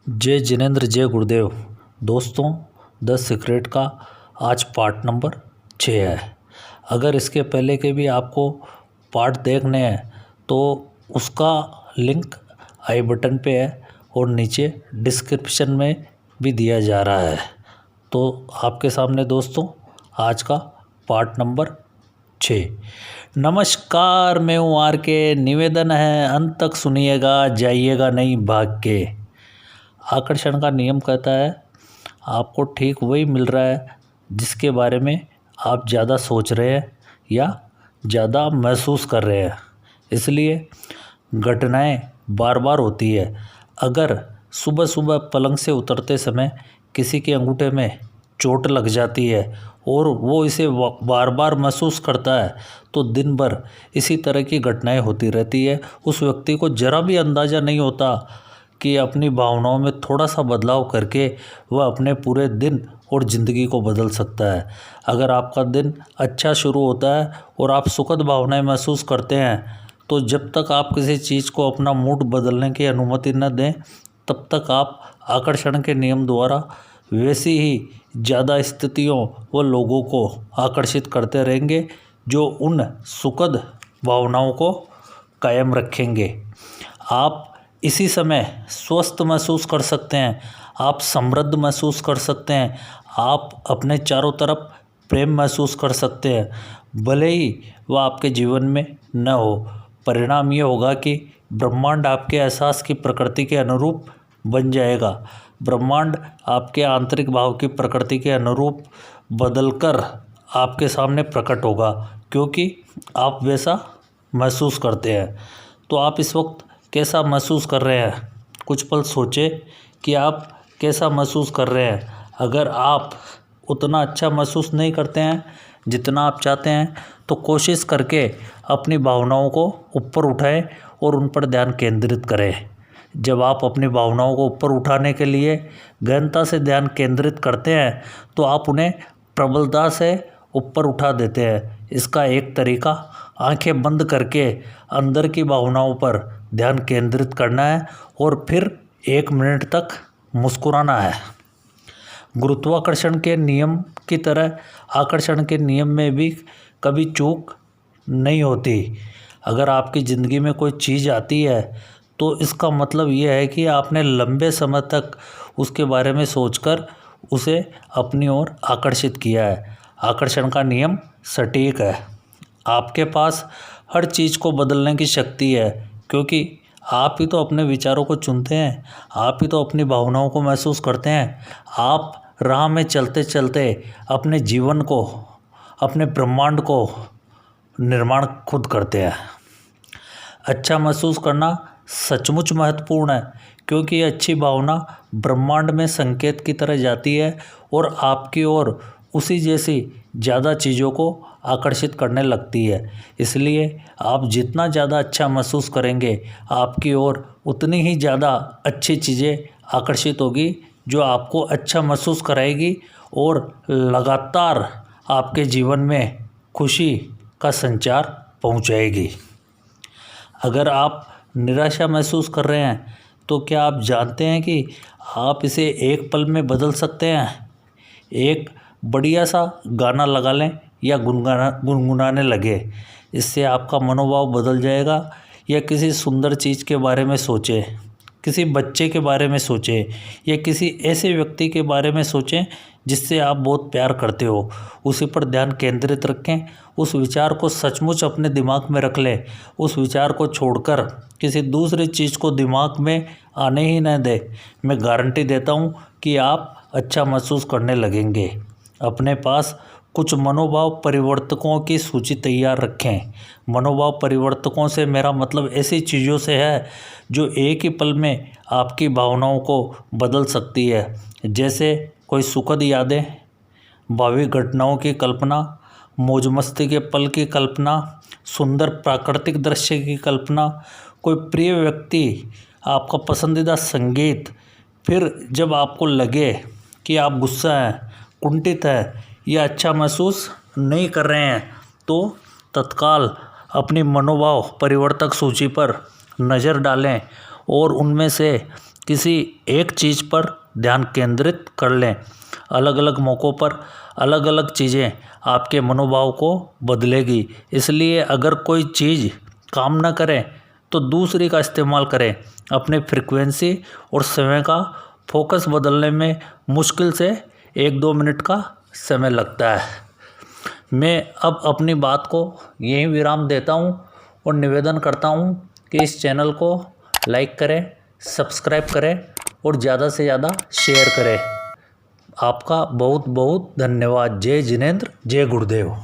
जय जिनेंद्र जय गुरुदेव। दोस्तों, द सीक्रेट का आज पार्ट नंबर 6 है। अगर इसके पहले के भी आपको पार्ट देखने हैं तो उसका लिंक आई बटन पे है और नीचे डिस्क्रिप्शन में भी दिया जा रहा है। तो आपके सामने दोस्तों आज का पार्ट नंबर 6। नमस्कार, मैं हूँ आर के। निवेदन है अंत तक सुनिएगा, जाइएगा नहीं भाग के। आकर्षण का नियम कहता है आपको ठीक वही मिल रहा है जिसके बारे में आप ज़्यादा सोच रहे हैं या ज़्यादा महसूस कर रहे हैं। इसलिए घटनाएं बार बार होती है। अगर सुबह सुबह पलंग से उतरते समय किसी के अंगूठे में चोट लग जाती है और वो इसे बार बार महसूस करता है तो दिन भर इसी तरह की घटनाएं होती रहती है। उस व्यक्ति को ज़रा भी अंदाज़ा नहीं होता कि अपनी भावनाओं में थोड़ा सा बदलाव करके वह अपने पूरे दिन और ज़िंदगी को बदल सकता है। अगर आपका दिन अच्छा शुरू होता है और आप सुखद भावनाएं महसूस करते हैं तो जब तक आप किसी चीज़ को अपना मूड बदलने की अनुमति न दें तब तक आप आकर्षण के नियम द्वारा वैसी ही ज़्यादा स्थितियों व लोगों को आकर्षित करते रहेंगे जो उन सुखद भावनाओं को कायम रखेंगे। आप इसी समय स्वस्थ महसूस कर सकते हैं, आप समृद्ध महसूस कर सकते हैं, आप अपने चारों तरफ प्रेम महसूस कर सकते हैं। भले ही वह आपके जीवन में न हो, परिणाम ये होगा कि ब्रह्मांड आपके एहसास की प्रकृति के अनुरूप बन जाएगा। ब्रह्मांड आपके आंतरिक भाव की प्रकृति के अनुरूप बदलकर आपके सामने प्रकट होगा क्योंकि आप वैसा महसूस करते हैं। तो आप इस वक्त कैसा महसूस कर रहे हैं? कुछ पल सोचें कि आप कैसा महसूस कर रहे हैं। अगर आप उतना अच्छा महसूस नहीं करते हैं जितना आप चाहते हैं तो कोशिश करके अपनी भावनाओं को ऊपर उठाएं और उन पर ध्यान केंद्रित करें। जब आप अपनी भावनाओं को ऊपर उठाने के लिए गहनता से ध्यान केंद्रित करते हैं तो आप उन्हें प्रबलता से ऊपर उठा देते हैं। इसका एक तरीका आंखें बंद करके अंदर की भावनाओं पर ध्यान केंद्रित करना है और फिर 1 मिनट तक मुस्कुराना है। गुरुत्वाकर्षण के नियम की तरह आकर्षण के नियम में भी कभी चूक नहीं होती। अगर आपकी ज़िंदगी में कोई चीज़ आती है तो इसका मतलब यह है कि आपने लंबे समय तक उसके बारे में सोचकर उसे अपनी ओर आकर्षित किया है। आकर्षण का नियम सटीक है। आपके पास हर चीज़ को बदलने की शक्ति है क्योंकि आप ही तो अपने विचारों को चुनते हैं, आप ही तो अपनी भावनाओं को महसूस करते हैं। आप राह में चलते चलते अपने जीवन को, अपने ब्रह्मांड को निर्माण खुद करते हैं। अच्छा महसूस करना सचमुच महत्वपूर्ण है क्योंकि ये अच्छी भावना ब्रह्मांड में संकेत की तरह जाती है और आपकी ओर उसी जैसी ज़्यादा चीज़ों को आकर्षित करने लगती है। इसलिए आप जितना ज़्यादा अच्छा महसूस करेंगे आपकी ओर उतनी ही ज़्यादा अच्छी चीज़ें आकर्षित होगी जो आपको अच्छा महसूस कराएगी और लगातार आपके जीवन में खुशी का संचार पहुंचाएगी। अगर आप निराशा महसूस कर रहे हैं तो क्या आप जानते हैं कि आप इसे एक पल में बदल सकते हैं? एक बढ़िया सा गाना लगा लें या गुनगुनाने लगे, इससे आपका मनोभाव बदल जाएगा। या किसी सुंदर चीज़ के बारे में सोचें, किसी बच्चे के बारे में सोचें या किसी ऐसे व्यक्ति के बारे में सोचें जिससे आप बहुत प्यार करते हो। उसी पर ध्यान केंद्रित रखें, उस विचार को सचमुच अपने दिमाग में रख लें। उस विचार को छोड़कर किसी दूसरी चीज़ को दिमाग में आने ही न दें। मैं गारंटी देता हूँ कि आप अच्छा महसूस करने लगेंगे। अपने पास कुछ मनोभाव परिवर्तकों की सूची तैयार रखें। मनोभाव परिवर्तकों से मेरा मतलब ऐसी चीज़ों से है जो एक ही पल में आपकी भावनाओं को बदल सकती है। जैसे कोई सुखद यादें, भावी घटनाओं की कल्पना, मौज मस्ती के पल की कल्पना, सुंदर प्राकृतिक दृश्य की कल्पना, कोई प्रिय व्यक्ति, आपका पसंदीदा संगीत। फिर जब आपको लगे कि आप गुस्सा हैं, कुंठित है या अच्छा महसूस नहीं कर रहे हैं तो तत्काल अपनी मनोभाव परिवर्तक सूची पर नज़र डालें और उनमें से किसी एक चीज़ पर ध्यान केंद्रित कर लें। अलग अलग मौक़ों पर अलग अलग चीज़ें आपके मनोभाव को बदलेगी। इसलिए अगर कोई चीज़ काम ना करे तो दूसरी का इस्तेमाल करें। अपने फ्रीक्वेंसी और समय का फोकस बदलने में मुश्किल से 1-2 मिनट का समय लगता है। मैं अब अपनी बात को यहीं विराम देता हूँ और निवेदन करता हूँ कि इस चैनल को लाइक करें, सब्सक्राइब करें और ज़्यादा से ज़्यादा शेयर करें। आपका बहुत बहुत धन्यवाद। जय जिनेंद्र, जय गुरुदेव।